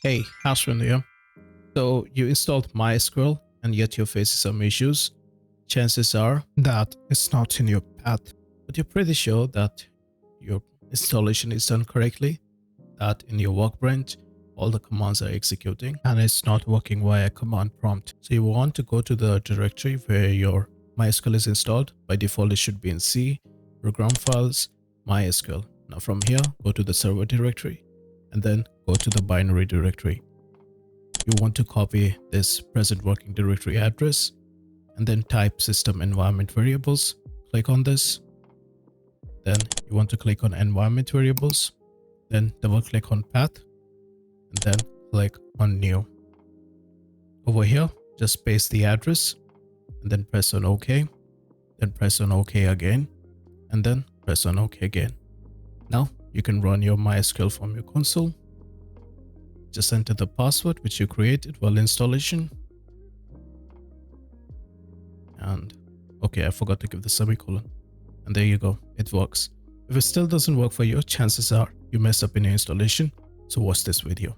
Hey, Ashwin here. So you installed MySQL and yet you're facing some issues. Chances are that it's not in your path, but you're pretty sure that your installation is done correctly, that in your workbench, all the commands are executing and it's not working via command prompt. So you want to go to the directory where your MySQL is installed. By default, it should be in C, program files, MySQL. Now from here, go to the server directory and then go to the binary directory. You want to copy this present working directory address and then type system environment variables. Click on this. Then you want to click on environment variables, then double click on path and then click on new. Over here, just paste the address and then press on OK, then press on OK again, and then press on OK again. Now you can run your MySQL from your console. Just enter the password which you created while installation. And okay, I forgot to give the semicolon. And there you go, it works. If it still doesn't work for you, chances are you messed up in your installation. So watch this video.